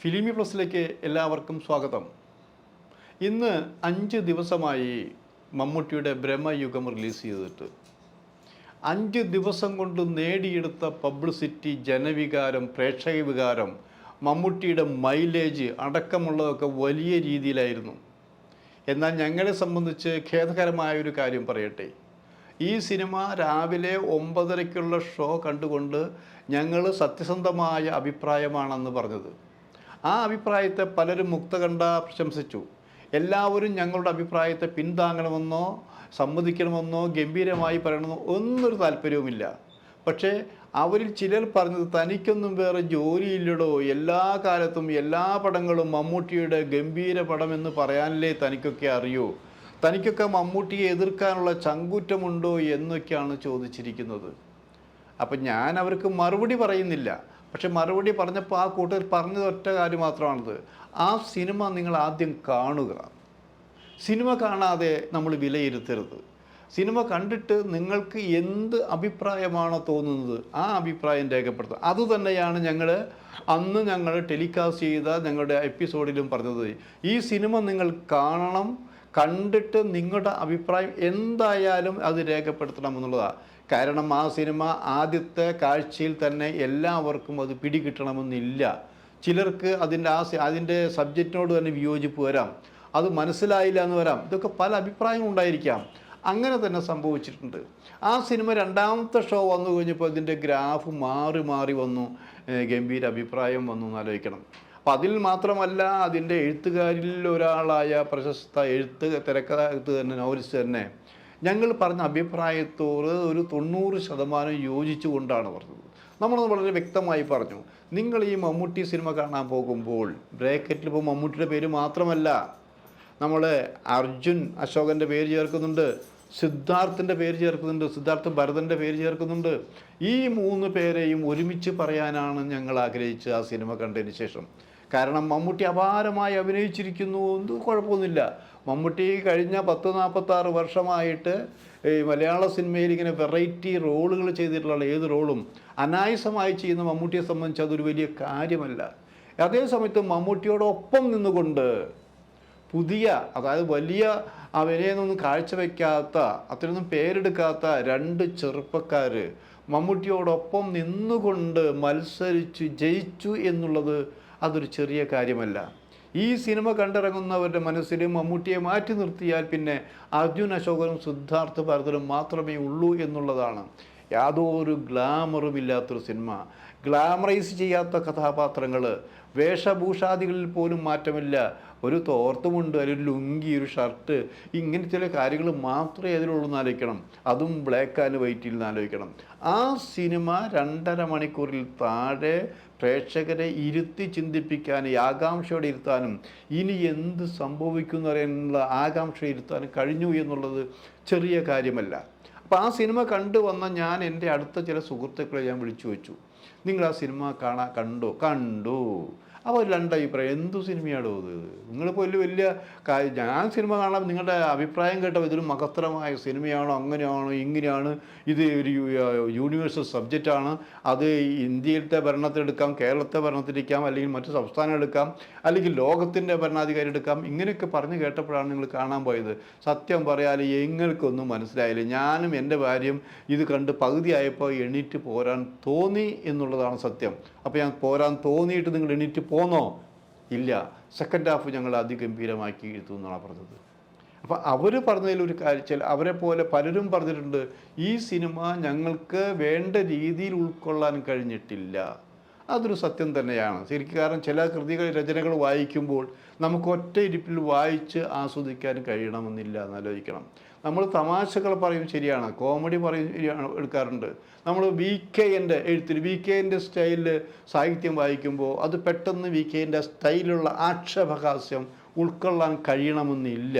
ഫിലിമി പ്ലസിലേക്ക് എല്ലാവർക്കും സ്വാഗതം. ഇന്ന് 5 ദിവസമായി മമ്മൂട്ടിയുടെ ബ്രഹ്മയുഗം റിലീസ് ചെയ്തിട്ട് 5 ദിവസം കൊണ്ട് നേടിയെടുത്ത പബ്ലിസിറ്റി, ജനവികാരം, പ്രേക്ഷക വികാരം, മമ്മൂട്ടിയുടെ മൈലേജ് അടക്കമുള്ളതൊക്കെ വലിയ രീതിയിലായിരുന്നു. എന്നാൽ ഞങ്ങളെ സംബന്ധിച്ച് ഖേദകരമായൊരു കാര്യം പറയട്ടെ. ഈ സിനിമ രാവിലെ 9:30-ക്കുള്ള ഷോ കണ്ടുകൊണ്ട് ഞങ്ങൾ സത്യസന്ധമായ അഭിപ്രായമാണെന്ന് പറഞ്ഞത്. ആ അഭിപ്രായത്തെ പലരും മുക്തകണ്ഠ പ്രശംസിച്ചു. എല്ലാവരും ഞങ്ങളുടെ അഭിപ്രായത്തെ പിന്താങ്ങണമെന്നോ സമ്മതിക്കണമെന്നോ ഗംഭീരമായി പറയണമെന്നോ ഒന്നൊരു താല്പര്യവുമില്ല. പക്ഷേ അവരിൽ ചിലർ പറഞ്ഞത്, തനിക്കൊന്നും വേറെ ജോലിയില്ലടോ, എല്ലാ കാലത്തും എല്ലാ പടങ്ങളും മമ്മൂട്ടിയുടെ ഗംഭീര പടമെന്ന് പറയാനല്ലേ തനിക്കൊക്കെ അറിയൂ, തനിക്കൊക്കെ മമ്മൂട്ടിയെ എതിർക്കാനുള്ള ചങ്കൂറ്റമുണ്ടോ എന്നൊക്കെയാണ് ചോദിച്ചിരിക്കുന്നത്. അപ്പം ഞാൻ അവർക്ക് മറുപടി പറയുന്നില്ല. പക്ഷെ മറുപടി പറഞ്ഞപ്പോൾ ആ കൂട്ടർ പറഞ്ഞത് ഒറ്റ കാര്യം മാത്രമാണത്: ആ സിനിമ നിങ്ങൾ ആദ്യം കാണുക. സിനിമ കാണാതെ നമ്മൾ വിലയിരുത്തരുത്. സിനിമ കണ്ടിട്ട് നിങ്ങൾക്ക് എന്ത് അഭിപ്രായമാണോ തോന്നുന്നത് ആ അഭിപ്രായം രേഖപ്പെടുത്തുക. അതുതന്നെയാണ് ഞങ്ങൾ ടെലികാസ്റ്റ് ചെയ്ത ഞങ്ങളുടെ എപ്പിസോഡിലും പറഞ്ഞത്. ഈ സിനിമ നിങ്ങൾ കാണണം, കണ്ടിട്ട് നിങ്ങളുടെ അഭിപ്രായം എന്തായാലും അത് രേഖപ്പെടുത്തണം എന്നുള്ളതാണ്. കാരണം ആ സിനിമ ആദ്യത്തെ കാഴ്ചയിൽ തന്നെ എല്ലാവർക്കും അത് പിടികിട്ടണമെന്നില്ല. ചിലർക്ക് അതിൻ്റെ സബ്ജക്റ്റിനോട് തന്നെ വിയോജിപ്പ് വരാം, അത് മനസ്സിലായില്ല എന്ന് വരാം. ഇതൊക്കെ പല അഭിപ്രായങ്ങളുണ്ടായിരിക്കാം. അങ്ങനെ തന്നെ സംഭവിച്ചിട്ടുണ്ട്. ആ സിനിമ രണ്ടാമത്തെ ഷോ വന്നു കഴിഞ്ഞപ്പോൾ ഇതിൻ്റെ ഗ്രാഫ് മാറി മാറി വന്നു, ഗംഭീര അഭിപ്രായം വന്നു എന്നാലോചിക്കണം. അപ്പം അതിൽ മാത്രമല്ല, അതിൻ്റെ എഴുത്തുകാരിൽ ഒരാളായ പ്രശസ്ത തിരക്കഥാകൃത്ത് തന്നെ, നോവലിസ്റ്റ് തന്നെ ഞങ്ങൾ പറഞ്ഞ അഭിപ്രായത്തോട് ഒരു 90% യോജിച്ചുകൊണ്ടാണ് പറഞ്ഞത്. നമ്മളത് വളരെ വ്യക്തമായി പറഞ്ഞു. നിങ്ങൾ ഈ മമ്മൂട്ടി സിനിമ കാണാൻ പോകുമ്പോൾ ബ്രാക്കറ്റിൽ ഇപ്പോൾ മമ്മൂട്ടിയുടെ പേര് മാത്രമല്ല, നമ്മൾ അർജുൻ അശോകൻ്റെ പേര് ചേർക്കുന്നുണ്ട്, സിദ്ധാർത്ഥിൻ്റെ പേര് ചേർക്കുന്നുണ്ട്, സിദ്ധാർത്ഥ് ഭരതൻ്റെ പേര് ചേർക്കുന്നുണ്ട്. ഈ 3 പേരെയും ഒരുമിച്ച് പറയാനാണ് ഞങ്ങൾ ആഗ്രഹിച്ചത് ആ സിനിമ കണ്ടതിന് ശേഷം. കാരണം മമ്മൂട്ടി അപാരമായി അഭിനയിച്ചിരിക്കുന്നു, ഒന്നും കുഴപ്പമൊന്നുമില്ല. മമ്മൂട്ടി കഴിഞ്ഞ 10-46 വർഷമായിട്ട് ഈ മലയാള സിനിമയിൽ ഇങ്ങനെ വെറൈറ്റി റോളുകൾ ചെയ്തിട്ടുള്ള ഏത് റോളും അനായാസമായി ചെയ്യുന്ന മമ്മൂട്ടിയെ സംബന്ധിച്ച് അതൊരു വലിയ കാര്യമല്ല. അതേ സമയത്ത് മമ്മൂട്ടിയോടൊപ്പം നിന്നുകൊണ്ട് പുതിയ, അതായത് വലിയ അഭിനയമൊന്നും കാഴ്ചവെക്കാത്ത, അത്രയൊന്നും പേരെടുക്കാത്ത 2 ചെറുപ്പക്കാർ മമ്മൂട്ടിയോടൊപ്പം നിന്നുകൊണ്ട് മത്സരിച്ച് ജയിച്ചു എന്നുള്ളത് അതൊരു ചെറിയ കാര്യമല്ല. ഈ സിനിമ കണ്ടിറങ്ങുന്നവരുടെ മനസ്സിൽ മമ്മൂട്ടിയെ മാറ്റി നിർത്തിയാൽ പിന്നെ അർജുൻ അശോകനും സിദ്ധാർത്ഥ ഭരതനും മാത്രമേ ഉള്ളൂ എന്നുള്ളതാണ്. യാതൊരു ഗ്ലാമറും ഇല്ലാത്തൊരു സിനിമ, ഗ്ലാമറൈസ് ചെയ്യാത്ത കഥാപാത്രങ്ങൾ, വേഷഭൂഷാദികളിൽ പോലും മാറ്റമില്ല. ഒരു തോർത്തുമുണ്ട്, ഒരു ലുങ്കി, ഒരു ഷർട്ട്, ഇങ്ങനെ ചില കാര്യങ്ങൾ മാത്രമേ അതിലുള്ളൂ എന്നാലോചിക്കണം. അതും ബ്ലാക്ക് ആൻഡ് വൈറ്റിൽ നിന്നാലോചിക്കണം. ആ സിനിമ 2.5 മണിക്കൂറിൽ താഴെ പ്രേക്ഷകരെ ഇരുത്തി ചിന്തിപ്പിക്കാൻ, ആകാംക്ഷയോടെ ഇരുത്താനും ഇനി എന്ത് സംഭവിക്കും എന്ന് പറയാനുള്ള ആകാംക്ഷ ഇരുത്താനും കഴിഞ്ഞു എന്നുള്ളത് ചെറിയ കാര്യമല്ല. അപ്പോൾ ആ സിനിമ കണ്ടുവന്ന ഞാൻ എൻ്റെ അടുത്ത ചില സുഹൃത്തുക്കളെ ഞാൻ വിളിച്ചു വെച്ചു, നിങ്ങൾ ആ സിനിമ കണ്ടു. അപ്പോൾ 2 അഭിപ്രായം. എന്തു സിനിമയാണോ ഇത്? നിങ്ങളിപ്പോൾ വലിയ ഞാൻ സിനിമ കാണാൻ നിങ്ങളുടെ അഭിപ്രായം കേട്ടോ, ഇതൊരു മഹത്തരമായ സിനിമയാണോ, അങ്ങനെയാണോ, ഇങ്ങനെയാണ്, ഇത് ഒരു യൂണിവേഴ്സൽ സബ്ജക്റ്റാണ്, അത് ഇന്ത്യയിലത്തെ ഭരണത്തിലെടുക്കാം, കേരളത്തെ ഭരണത്തിലെടുക്കാം, അല്ലെങ്കിൽ മറ്റു സംസ്ഥാനം എടുക്കാം, അല്ലെങ്കിൽ ലോകത്തിൻ്റെ ഭരണാധികാരി എടുക്കാം, ഇങ്ങനെയൊക്കെ പറഞ്ഞ് കേട്ടപ്പോഴാണ് നിങ്ങൾ കാണാൻ പോയത്. സത്യം പറയാൻ എങ്ങൾക്കൊന്നും മനസ്സിലായില്ല. ഞാനും എൻ്റെ ഭാര്യയും ഇത് കണ്ട് പകുതിയായപ്പോൾ എണീറ്റ് പോരാൻ തോന്നി എന്നുള്ളതാണ് സത്യം. അപ്പോൾ ഞാൻ പോരാൻ തോന്നിയിട്ട് നിങ്ങൾ എണീറ്റ് പോന്നോ? ഇല്ല, സെക്കൻഡ് ഹാഫ് ഞങ്ങൾ അതിഗംഭീരമാക്കി എഴുത്തു എന്നാണ് പറഞ്ഞത്. അപ്പോൾ അവർ പറഞ്ഞതിലൊരു കാര്യം, അവരെ പോലെ പലരും പറഞ്ഞിട്ടുണ്ട്, ഈ സിനിമ ഞങ്ങൾക്ക് വേണ്ട രീതിയിൽ ഉൾക്കൊള്ളാൻ കഴിഞ്ഞിട്ടില്ല. അതൊരു സത്യം തന്നെയാണ് ശരിക്കും. കാരണം ചില രചനകൾ വായിക്കുമ്പോൾ നമുക്ക് ഒറ്റ ഇരിപ്പിൽ വായിച്ച് ആസ്വദിക്കാൻ കഴിയണമെന്നില്ല എന്നാലോചിക്കണം. നമ്മൾ തമാശകൾ പറയും, ശരിയാണ്, കോമഡി പറയും, എടുക്കാറുണ്ട്. നമ്മൾ VK-ൻ്റെ സ്റ്റൈലിൽ സാഹിത്യം വായിക്കുമ്പോൾ അത് പെട്ടെന്ന് VK-ൻ്റെ സ്റ്റൈലുള്ള ആക്ഷേപഹാസ്യം ഉൾക്കൊള്ളാൻ കഴിയണമെന്നില്ല.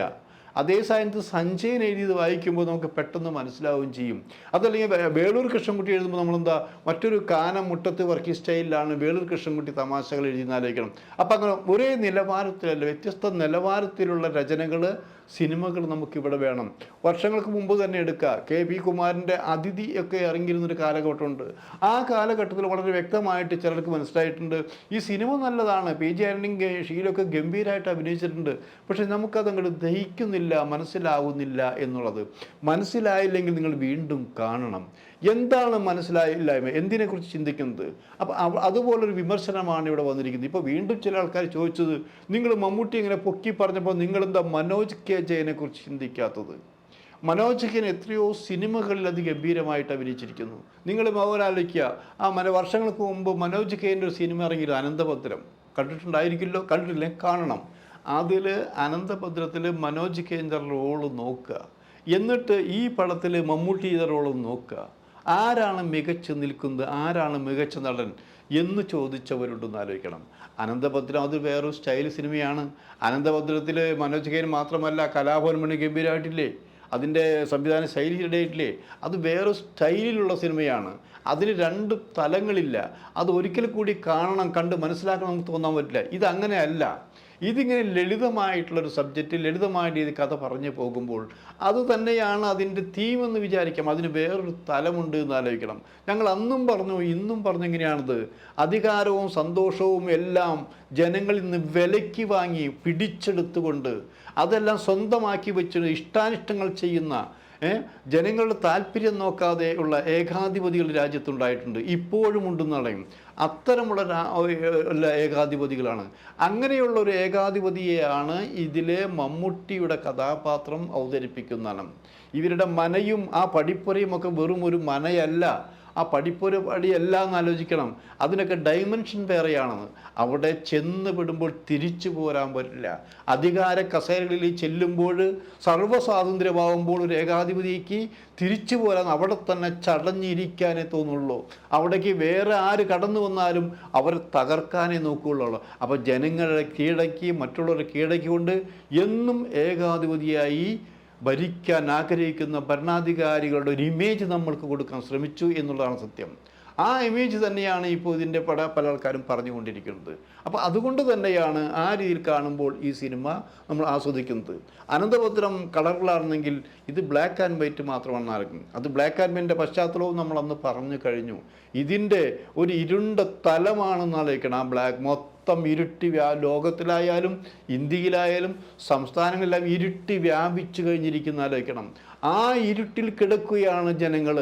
അതേ സ്ഥാനത്ത് സഞ്ജയൻ എഴുതിയത് വായിക്കുമ്പോൾ നമുക്ക് പെട്ടെന്ന് മനസ്സിലാവുകയും ചെയ്യും. അതല്ലെങ്കിൽ വേളൂർ കൃഷ്ണൻകുട്ടി എഴുതുമ്പോൾ നമ്മളെന്താ മറ്റൊരു കാനം മുട്ടത്ത് വർക്കി സ്റ്റൈലിലാണ് വേളൂർ കൃഷ്ണൻകുട്ടി തമാശകൾ എഴുതിയെന്നാലോചിക്കണം. അപ്പം അങ്ങനെ ഒരേ നിലവാരത്തിലല്ല, വ്യത്യസ്ത നിലവാരത്തിലുള്ള രചനകൾ സിനിമകൾ നമുക്കിവിടെ വേണം. വർഷങ്ങൾക്ക് മുമ്പ് തന്നെ എടുക്കുക, കെ.പി. കുമാരൻ്റെ അതിഥി ഒക്കെ ഇറങ്ങിയിരുന്നൊരു കാലഘട്ടമുണ്ട്. ആ കാലഘട്ടത്തിൽ വളരെ വ്യക്തമായിട്ട് ചിലർക്ക് മനസ്സിലായിട്ടുണ്ട് ഈ സിനിമ നല്ലതാണ്, പി.ജി. ആൻ്റണിയും ഷീലൊക്കെ ഗംഭീരമായിട്ട് അഭിനയിച്ചിട്ടുണ്ട്, പക്ഷേ നമുക്കതങ്ങോട്ട് ദഹിക്കുന്നില്ല, മനസ്സിലാവുന്നില്ല എന്നുള്ളത്. മനസ്സിലായില്ലെങ്കിൽ നിങ്ങൾ വീണ്ടും കാണണം. എന്താണ് മനസ്സിലായില്ലായ്മ, എന്തിനെക്കുറിച്ച് ചിന്തിക്കുന്നത്? അപ്പോൾ അതുപോലൊരു വിമർശനമാണ് ഇവിടെ വന്നിരിക്കുന്നത്. ഇപ്പോൾ വീണ്ടും ചില ആൾക്കാർ ചോദിച്ചത്, നിങ്ങൾ മമ്മൂട്ടി ഇങ്ങനെ പൊക്കി പറഞ്ഞപ്പോൾ നിങ്ങളെന്താ മനോജ് കെ ജയനെ കുറിച്ച് ചിന്തിക്കാത്തത്? മനോജ് കെൻ എത്രയോ സിനിമകളിൽ അത് ഗംഭീരമായിട്ട് അഭിനയിച്ചിരിക്കുന്നു. നിങ്ങൾ ആലോചിക്കുക, വർഷങ്ങൾക്ക് മുമ്പ് മനോജ് കെൻ്റെ ഒരു സിനിമ ഇറങ്ങിയത് അനന്തഭദ്രം, കണ്ടിട്ടുണ്ടായിരിക്കില്ലോ, കണ്ടിട്ടില്ലേ, കാണണം. അതിൽ അനന്തഭദ്രത്തിൽ മനോജ് കെൻ്റെ റോള് നോക്കുക, എന്നിട്ട് ഈ പടത്തിൽ മമ്മൂട്ടി ചെയ്ത റോള് നോക്കുക. ആരാണ് മികച്ചു നിൽക്കുന്നത്, ആരാണ് മികച്ച നടൻ എന്ന് ചോദിച്ചവരുണ്ടെന്ന് ആലോചിക്കണം. അനന്തഭദ്രം അത് വേറൊരു സ്റ്റൈൽ സിനിമയാണ്. അനന്തഭദ്രത്തിൽ മനോജ് കെൻ മാത്രമല്ല, കലാഭവൻ മണി ഗംഭീരമായിട്ടില്ലേ, അതിൻ്റെ സംവിധാന ശൈലി ഇടയിട്ടില്ലേ, അത് വേറെ സ്റ്റൈലിലുള്ള സിനിമയാണ്. അതിന് രണ്ട് തലങ്ങളില്ല. അത് ഒരിക്കൽ കൂടി കാണണം, കണ്ട് മനസ്സിലാക്കണം നമുക്ക് തോന്നാൻ പറ്റില്ല. ഇതങ്ങനെയല്ല. ഇതിങ്ങനെ ലളിതമായിട്ടുള്ളൊരു സബ്ജക്റ്റ്, ലളിതമായിട്ട് ഇത് കഥ പറഞ്ഞു പോകുമ്പോൾ അത് തന്നെയാണ് അതിൻ്റെ തീമെന്ന് വിചാരിക്കാം. അതിന് വേറൊരു തലമുണ്ട് എന്ന് ആലോചിക്കണം. ഞങ്ങൾ അന്നും പറഞ്ഞു, ഇന്നും പറഞ്ഞെങ്ങനെയാണത്, അധികാരവും സന്തോഷവും എല്ലാം ജനങ്ങളിൽ നിന്ന് വിലയ്ക്ക് വാങ്ങി പിടിച്ചെടുത്തുകൊണ്ട് അതെല്ലാം സ്വന്തമാക്കി വെച്ച് ഇഷ്ടാനിഷ്ടങ്ങൾ ചെയ്യുന്ന, ജനങ്ങളുടെ താല്പര്യം നോക്കാതെ ഉള്ള ഏകാധിപതികൾ രാജ്യത്തുണ്ടായിട്ടുണ്ട്, ഇപ്പോഴും ഉണ്ടെന്നാണ്. അത്തരമുള്ള ഏകാധിപതികളാണ്. അങ്ങനെയുള്ള ഒരു ഏകാധിപതിയെയാണ് ഇതിലെ മമ്മൂട്ടിയുടെ കഥാപാത്രം അവതരിപ്പിക്കുന്നതാണ്. ഇവരുടെ മനയും ആ പഠിപ്പുരയും ഒക്കെ വെറും ഒരു മനയല്ല, ആ പഠിപ്പൊരു പടിയല്ല എന്ന് ആലോചിക്കണം. അതിനൊക്കെ ഡൈമെൻഷൻ വേറെയാണെന്ന്. അവിടെ ചെന്ന് പെടുമ്പോൾ തിരിച്ചു പോരാൻ പറ്റില്ല. അധികാര കസേരകളിൽ ചെല്ലുമ്പോൾ സർവ്വസ്വാതന്ത്ര്യമാകുമ്പോൾ ഒരു ഏകാധിപതിക്ക് തിരിച്ചു പോരാൻ അവിടെ തന്നെ ചടഞ്ഞിരിക്കാനേ തോന്നുള്ളൂ. അവിടേക്ക് വേറെ ആര് കടന്നു വന്നാലും അവരെ തകർക്കാനേ നോക്കുകയുള്ളൂ. അപ്പോൾ ജനങ്ങളെ കീഴടക്കി, മറ്റുള്ളവരെ കീഴടക്കിക്കൊണ്ട് എന്നും ഏകാധിപതിയായി ഭരിക്കാൻ ആഗ്രഹിക്കുന്ന ഭരണാധികാരികളുടെ ഒരു ഇമേജ് നമ്മൾക്ക് കൊടുക്കാൻ ശ്രമിച്ചു എന്നുള്ളതാണ് സത്യം. ആ ഇമേജ് തന്നെയാണ് ഇപ്പോൾ ഇതിൻ്റെ പല ആൾക്കാരും പറഞ്ഞുകൊണ്ടിരിക്കുന്നത്. അപ്പോൾ അതുകൊണ്ട് തന്നെയാണ് ആ രീതിയിൽ കാണുമ്പോൾ ഈ സിനിമ നമ്മൾ ആസ്വദിക്കുന്നത്. അനന്തഭദ്രം കളറിലാണെങ്കിൽ ഇത് ബ്ലാക്ക് ആൻഡ് വൈറ്റ് മാത്രമാണ് നടക്കുന്നത്. അത് ബ്ലാക്ക് ആൻഡ് വൈറ്റിൻ്റെ പശ്ചാത്തലവും നമ്മൾ അന്ന് പറഞ്ഞു കഴിഞ്ഞു. ഇതിൻ്റെ ഒരു ഇരുണ്ട തലമാണെന്ന് ആലോചിക്കണം. ആ ബ്ലാക്ക് മൊത്തം ഇരുട്ടി ലോകത്തിലായാലും ഇന്ത്യയിലായാലും സംസ്ഥാനങ്ങളിലായാലും ഇരുട്ടി വ്യാപിച്ചു കഴിഞ്ഞിരിക്കുന്ന ആലോചിക്കണം. ആ ഇരുട്ടിൽ കിടക്കുകയാണ് ജനങ്ങൾ.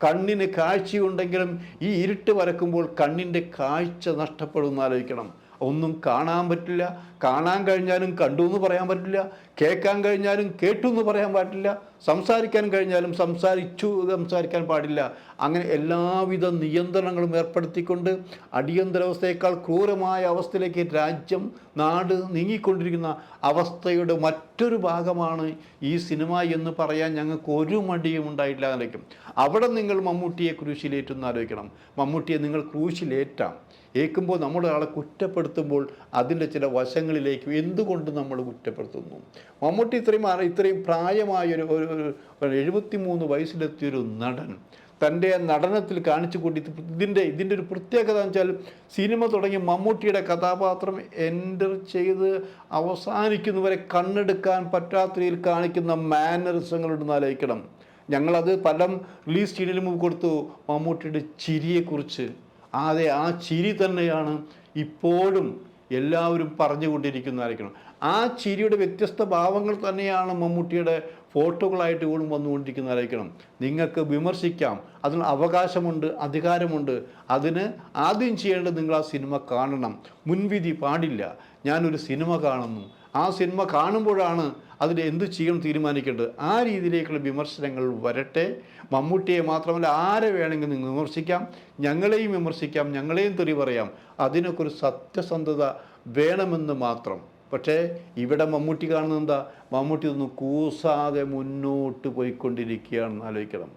കണ്ണിന് കാഴ്ചയുണ്ടെങ്കിലും ഈ ഇരുട്ട് വരക്കുമ്പോൾ കണ്ണിൻ്റെ കാഴ്ച നഷ്ടപ്പെടുമെന്ന് ആലോചിക്കണം. ഒന്നും കാണാൻ പറ്റില്ല, കാണാൻ കഴിഞ്ഞാലും കണ്ടു എന്ന് പറയാൻ പറ്റില്ല, കേൾക്കാൻ കഴിഞ്ഞാലും കേട്ടു എന്ന് പറയാൻ പാടില്ല, സംസാരിക്കാൻ കഴിഞ്ഞാലും സംസാരിക്കാൻ പാടില്ല. അങ്ങനെ എല്ലാവിധ നിയന്ത്രണങ്ങളും ഏർപ്പെടുത്തിക്കൊണ്ട് അടിയന്തരാവസ്ഥയേക്കാൾ ക്രൂരമായ അവസ്ഥയിലേക്ക് രാജ്യം, നാട് നീങ്ങിക്കൊണ്ടിരിക്കുന്ന അവസ്ഥയുടെ മറ്റൊരു ഭാഗമാണ് ഈ സിനിമ എന്ന് പറയാൻ ഞങ്ങൾക്ക് ഒരു മടിയും ഉണ്ടായിട്ടില്ല എന്നായിരിക്കും. അവിടെ നിങ്ങൾ മമ്മൂട്ടിയെ ക്രൂശിലേറ്റെന്ന് ആലോചിക്കണം. മമ്മൂട്ടിയെ നിങ്ങൾ ക്രൂശിലേറ്റാം. ഏൽക്കുമ്പോൾ നമ്മുടെ ആളെ കുറ്റപ്പെടുത്തുമ്പോൾ അതിൻ്റെ ചില വശങ്ങളിലേക്ക് എന്തുകൊണ്ട് നമ്മൾ കുറ്റപ്പെടുത്തുന്നു? മമ്മൂട്ടി ഇത്രയും പ്രായമായൊരു 73 വയസ്സിലെത്തിയൊരു നടൻ തൻ്റെ നടനത്തിൽ കാണിച്ചു കൂട്ടി. ഇതിൻ്റെ ഒരു പ്രത്യേകത എന്ന് വെച്ചാൽ സിനിമ തുടങ്ങി മമ്മൂട്ടിയുടെ കഥാപാത്രം എൻ്റർ ചെയ്ത് അവസാനിക്കുന്നവരെ കണ്ണെടുക്കാൻ പറ്റാത്ത രീതിയിൽ കാണിക്കുന്ന മാനറിസങ്ങളുണ്ടെന്ന് ആലോചിക്കണം. ഞങ്ങളത് പല റിലീസ് ചെയ്യുന്നതിന് മുമ്പ് കൊടുത്തു മമ്മൂട്ടിയുടെ ചിരിയെക്കുറിച്ച്. അതെ, ആ ചിരി തന്നെയാണ് ഇപ്പോഴും എല്ലാവരും പറഞ്ഞുകൊണ്ടിരിക്കുന്നതായിരിക്കണം. ആ ചിരിയുടെ വ്യത്യസ്ത ഭാവങ്ങൾ തന്നെയാണ് മമ്മൂട്ടിയുടെ ഫോട്ടോകളായിട്ട് പോലും വന്നുകൊണ്ടിരിക്കുന്നതായിരിക്കണം. നിങ്ങൾക്ക് വിമർശിക്കാം, അതിന് അവകാശമുണ്ട്, അധികാരമുണ്ട്. അതിന് ആദ്യം ചെയ്യേണ്ടത് നിങ്ങൾ ആ സിനിമ കാണണം. മുൻവിധി പാടില്ല. ഞാനൊരു സിനിമ കാണുന്നു, ആ സിനിമ കാണുമ്പോഴാണ് അതിൽ എന്ത് ചെയ്യണം തീരുമാനിക്കേണ്ടത്. ആ രീതിയിലേക്കുള്ള വിമർശനങ്ങൾ വരട്ടെ. മമ്മൂട്ടിയെ മാത്രമല്ല ആരെ വേണമെങ്കിൽ നിങ്ങൾ വിമർശിക്കാം, ഞങ്ങളെയും വിമർശിക്കാം, ഞങ്ങളെയും തെറി പറയാം. അതിനൊക്കെ ഒരു സത്യസന്ധത വേണമെന്ന് മാത്രം. പക്ഷേ ഇവിടെ മമ്മൂട്ടി കാണുന്നത് എന്താ? മമ്മൂട്ടി ഒന്നും കൂസാതെ മുന്നോട്ട് പോയിക്കൊണ്ടിരിക്കുകയാണെന്ന് ആലോചിക്കണം.